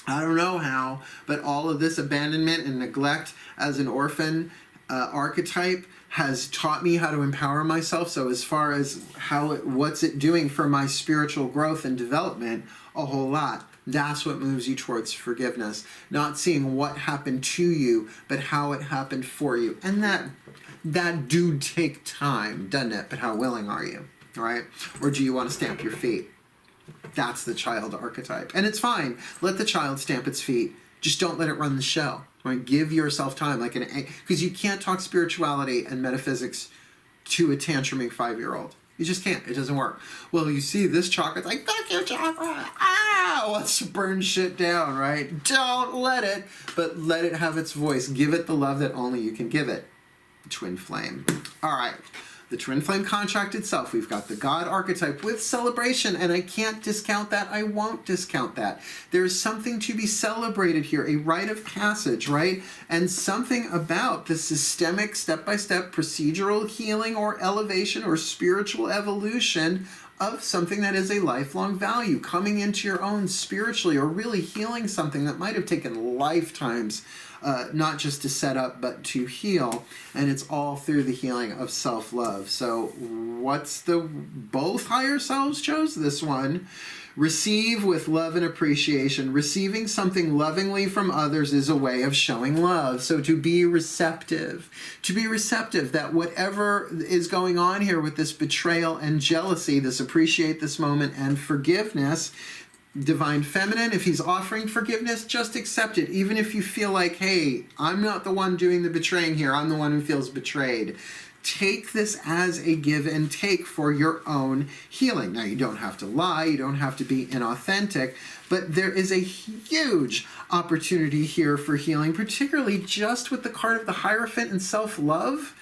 I don't know how, but all of this abandonment and neglect as an orphan archetype has taught me how to empower myself. So as far as what's it doing for my spiritual growth and development, a whole lot. That's what moves you towards forgiveness. Not seeing what happened to you, but how it happened for you. And that do take time, doesn't it? But how willing are you, right? Or do you want to stamp your feet? That's the child archetype. And it's fine. Let the child stamp its feet. Just don't let it run the show. Right? Give yourself time, because you can't talk spirituality and metaphysics to a tantruming 5-year-old. You just can't. It doesn't work. Well, you see this chakra, it's like, fuck your chakra. Ah! let's burn shit down, right? Don't let it, but let it have its voice. Give it the love that only you can give it. Twin flame. All right. The twin flame contract itself, we've got the God archetype with celebration, and I can't discount that. I won't discount that. There's something to be celebrated here, a rite of passage, right? And something about the systemic, step-by-step procedural healing or elevation or spiritual evolution of something that is a lifelong value, coming into your own spiritually, or really healing something that might have taken lifetimes, not just to set up, but to heal. And it's all through the healing of self-love. So what's both higher selves chose this one. Receive with love and appreciation. Receiving something lovingly from others is a way of showing love. So to be receptive. To be receptive that whatever is going on here with this betrayal and jealousy, this appreciate this moment and forgiveness, Divine Feminine, if he's offering forgiveness, just accept it. Even if you feel like, hey, I'm not the one doing the betraying here, I'm the one who feels betrayed. Take this as a give and take for your own healing. Now, you don't have to lie, you don't have to be inauthentic, but there is a huge opportunity here for healing, particularly just with the card of the Hierophant and self-love.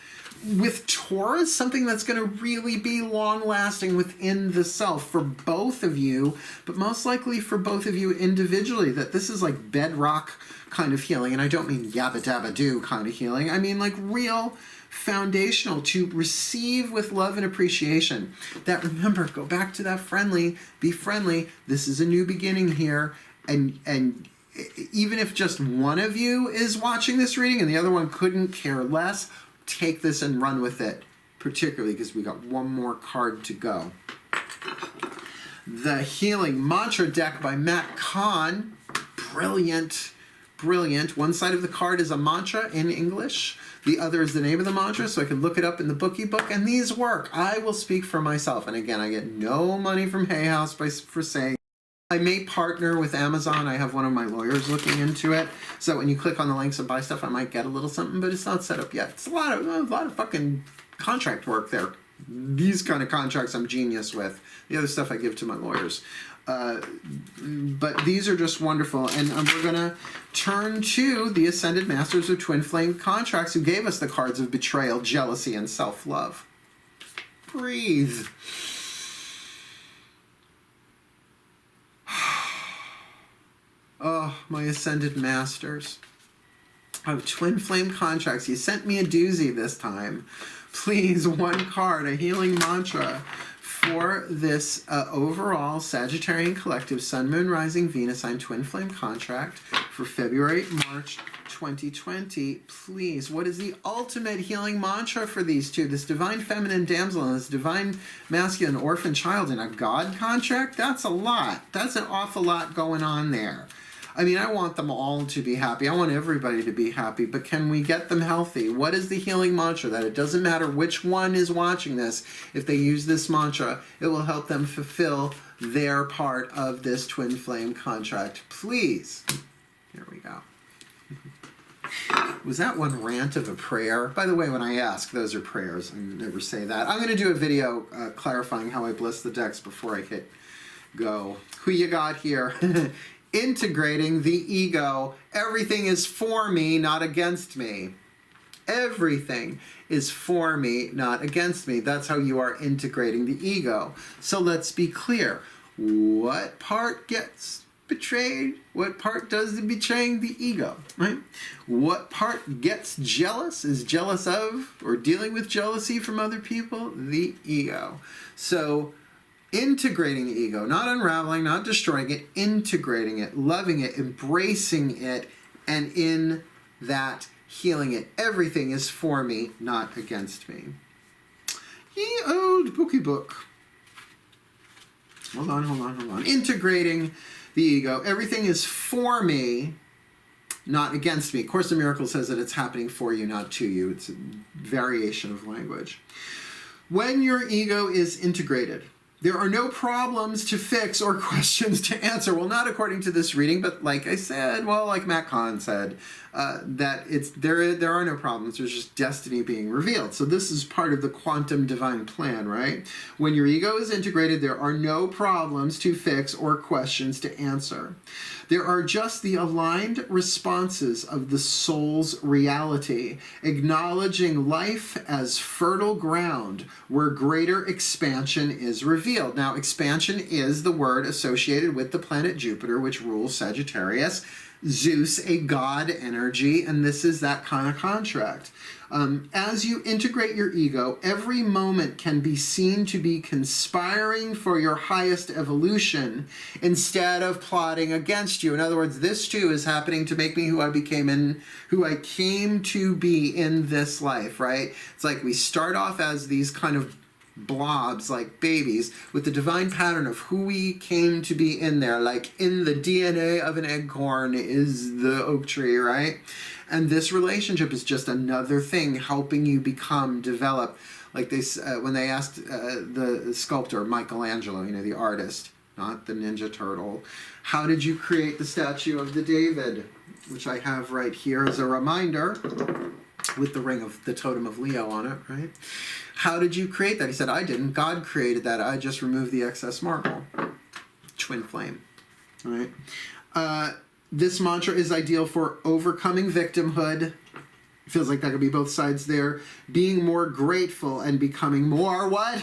With Taurus, something that's going to really be long-lasting within the self for both of you, but most likely for both of you individually, that this is like bedrock kind of healing. And I don't mean yabba dabba do kind of healing. I mean like real foundational, to receive with love and appreciation. That, remember, go back to that friendly, be friendly. This is a new beginning here. And even if just one of you is watching this reading and the other one couldn't care less, take this and run with it, particularly because we got one more card to go. The Healing Mantra deck by Matt Kahn. Brilliant, brilliant. One side of the card is a mantra in English. The other is the name of the mantra, so I can look it up in the bookie book, and these work. I will speak for myself. And again, I get no money from Hay House for saying. I may partner with Amazon. I have one of my lawyers looking into it. So when you click on the links and buy stuff, I might get a little something, but it's not set up yet. It's a lot of fucking contract work there. These kind of contracts I'm genius with. The other stuff I give to my lawyers. But these are just wonderful. And we're going to turn to the Ascended Masters of Twin Flame Contracts, who gave us the cards of betrayal, jealousy, and self-love. Breathe. Oh, my Ascended Masters of Twin Flame Contracts. You sent me a doozy this time. Please, one card, a healing mantra for this overall Sagittarian Collective Sun, Moon, Rising, Venus sign Twin Flame Contract for February, March 2020. Please, what is the ultimate healing mantra for these two? This Divine Feminine Damsel and this Divine Masculine Orphan Child in a God contract? That's a lot. That's an awful lot going on there. I mean, I want them all to be happy. I want everybody to be happy, but can we get them healthy? What is the healing mantra? That it doesn't matter which one is watching this. If they use this mantra, it will help them fulfill their part of this twin flame contract. Please. Here we go. Was that one rant of a prayer? By the way, when I ask, those are prayers. I never say that. I'm going to do a video clarifying how I bless the decks before I hit go. Who you got here? Integrating the ego. Everything is for me, not against me. Everything is for me, not against me. That's how you are integrating the ego. So let's be clear. What part gets betrayed? What part does the betraying? The ego, right? What part gets jealous, is jealous of, or dealing with jealousy from other people? The ego. So integrating the ego, not unraveling, not destroying it, integrating it, loving it, embracing it, and in that healing it. Everything is for me, not against me. Ye old bookie book. Hold on. Integrating the ego. Everything is for me, not against me. Course in Miracles says that it's happening for you, not to you. It's a variation of language. When your ego is integrated, There are no problems to fix or questions to answer. Well, not according to this reading, but like I said, well, like Matt Kahn said, that there are no problems. There's just destiny being revealed. So this is part of the quantum divine plan, right? When your ego is integrated, there are no problems to fix or questions to answer. There are just the aligned responses of the soul's reality, acknowledging life as fertile ground where greater expansion is revealed. Now, expansion is the word associated with the planet Jupiter, which rules Sagittarius. Zeus, a god energy, and this is that kind of contract. As you integrate your ego, every moment can be seen to be conspiring for your highest evolution instead of plotting against you. In other words, this too is happening to make me who I came to be in this life, right? It's like we start off as these kind of blobs, like babies, with the divine pattern of who we came to be in there. Like in the DNA of an acorn is the oak tree, right? And this relationship is just another thing helping you develop. Like they, when they asked the sculptor, Michelangelo, the artist, not the Ninja Turtle, how did you create the statue of the David? Which I have right here as a reminder, with the ring of the totem of Leo on it, right? How did you create that? He said, I didn't. God created that. I just removed the excess marble. Twin flame, right? This mantra is ideal for overcoming victimhood. Feels like that could be both sides there. Being more grateful and becoming more what?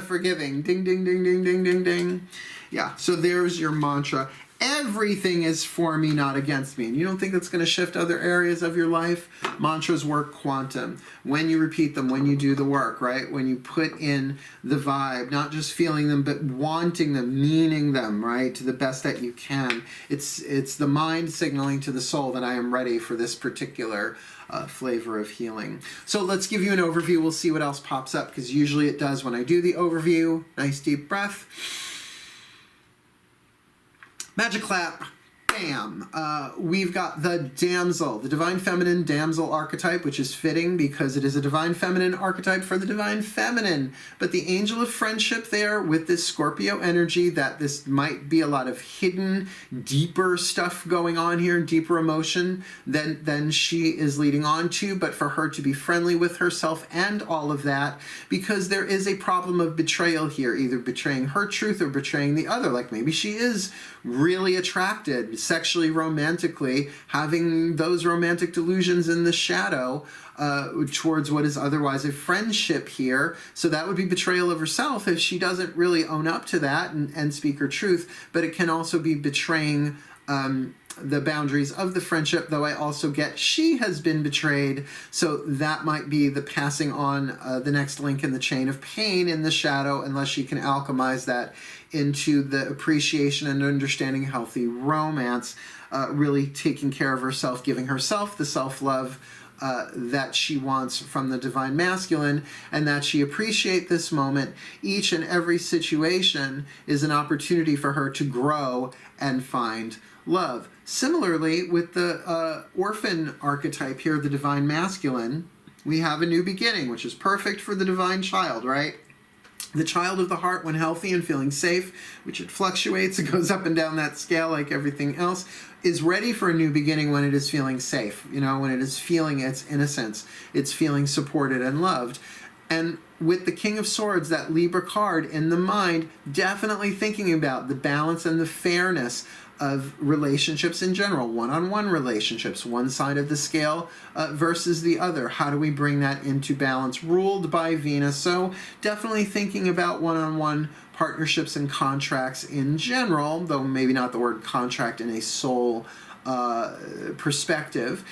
Forgiving. Ding, ding, ding, ding, ding, ding, ding. Yeah, so there's your mantra. Everything is for me, not against me. And you don't think that's going to shift other areas of your life? Mantras work quantum. When you repeat them, when you do the work, right? When you put in the vibe, not just feeling them, but wanting them, meaning them, right? To the best that you can. It's the mind signaling to the soul that I am ready for this particular flavor of healing. So let's give you an overview. We'll see what else pops up, because usually it does when I do the overview. Nice deep breath. Magic clap. Bam. We've got the Damsel, the Divine Feminine Damsel archetype, which is fitting because it is a Divine Feminine archetype for the Divine Feminine. But the Angel of Friendship there with this Scorpio energy, that this might be a lot of hidden, deeper stuff going on here, deeper emotion than she is leading on to, but for her to be friendly with herself and all of that, because there is a problem of betrayal here, either betraying her truth or betraying the other. Like maybe she is really attracted sexually, romantically, having those romantic delusions in the shadow towards what is otherwise a friendship here. So that would be betrayal of herself if she doesn't really own up to that and speak her truth. But it can also be betraying the boundaries of the friendship, though I also get she has been betrayed, so that might be the passing on the next link in the chain of pain in the shadow, unless she can alchemize that into the appreciation and understanding healthy romance, really taking care of herself, giving herself the self-love that she wants from the Divine Masculine, and that she appreciate this moment. Each and every situation is an opportunity for her to grow and find love. Similarly, with the Orphan archetype here, the Divine Masculine, we have a new beginning, which is perfect for the Divine Child, right? The child of the heart, when healthy and feeling safe, which it fluctuates, it goes up and down that scale like everything else, is ready for a new beginning when it is feeling safe, when it is feeling its innocence, it's feeling supported and loved. And with the King of Swords, that Libra card in the mind, definitely thinking about the balance and the fairness of relationships in general, one-on-one relationships, one side of the scale versus the other. How do we bring that into balance? Ruled by Venus. So definitely thinking about one-on-one partnerships and contracts in general, though maybe not the word contract in a soul perspective.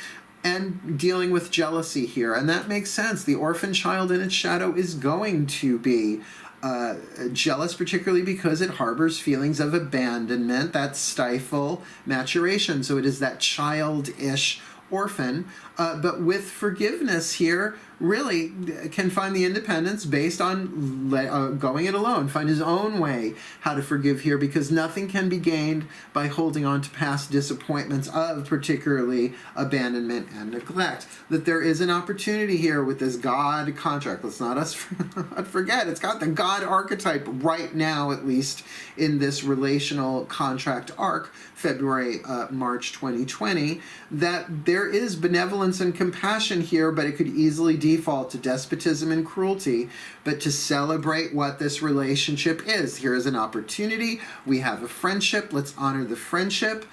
And dealing with jealousy here. And that makes sense. The orphan child in its shadow is going to be jealous, particularly because it harbors feelings of abandonment that stifle maturation. So it is that childish orphan. But with forgiveness here, really can find the independence based on going it alone, find his own way how to forgive here, because nothing can be gained by holding on to past disappointments of particularly abandonment and neglect. That there is an opportunity here with this God contract. Let's not forget, it's got the God archetype right now, at least in this relational contract arc, February, March 2020, that there is benevolence and compassion here, but it could easily default to despotism and cruelty. But to celebrate what this relationship is, here is an opportunity. We have a friendship. Let's honor the friendship.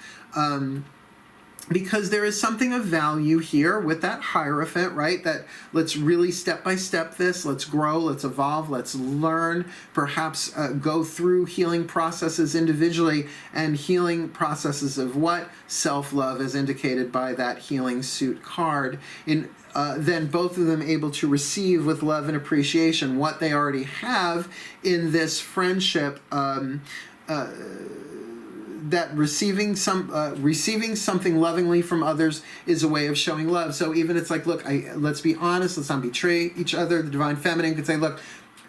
Because there is something of value here with that Hierophant, right? That let's really step by step this, let's grow, let's evolve, let's learn, perhaps go through healing processes individually, and healing processes of what? Self-love, as indicated by that healing suit card. Then both of them able to receive with love and appreciation what they already have in this friendship, that receiving something lovingly from others is a way of showing love. So even it's like, look, let's be honest, let's not betray each other. The Divine Feminine could say, look,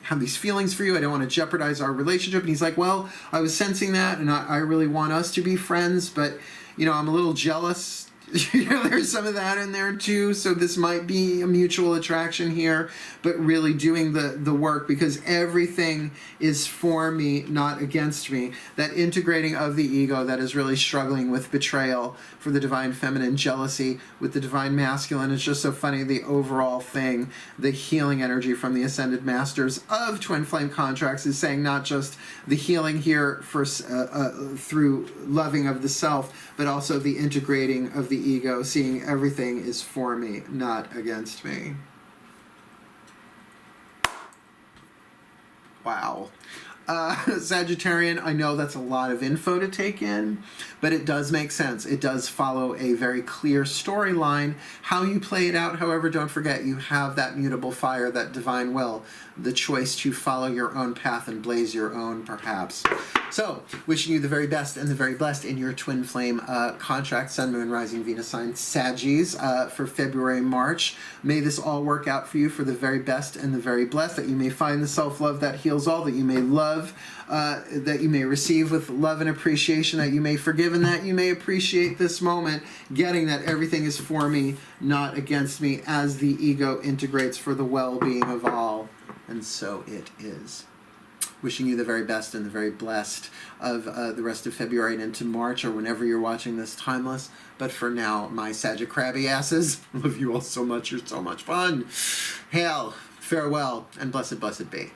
I have these feelings for you, I don't want to jeopardize our relationship. And he's like, well, I was sensing that, and I really want us to be friends, but, you know, I'm a little jealous. You know, there's some of that in there too, so this might be a mutual attraction here, but really doing the work, because everything is for me, not against me. That integrating of the ego that is really struggling with betrayal for the Divine Feminine, jealousy with the Divine Masculine. It's just so funny, the overall thing, the healing energy from the Ascended Masters of Twin Flame Contracts is saying not just the healing here for through loving of the self, but also the integrating of the ego, seeing everything is for me, not against me. Wow. Sagittarian, I know that's a lot of info to take in, but it does make sense. It does follow a very clear storyline. How you play it out, however, don't forget, you have that mutable fire, that divine will, the choice to follow your own path and blaze your own, perhaps. So, wishing you the very best and the very blessed in your twin flame contract, Sun, Moon, Rising, Venus sign, Saggies, for February, March. May this all work out for you for the very best and the very blessed, that you may find the self-love that heals all, that you may love, that you may receive with love and appreciation, that you may forgive, and that you may appreciate this moment, getting that everything is for me, not against me, as the ego integrates for the well-being of all. And so it is. Wishing you the very best and the very blessed of the rest of February and into March, or whenever you're watching this, timeless. But for now, my Sagittarius asses, love you all so much. You're so much fun. Hail, farewell, and blessed, blessed be.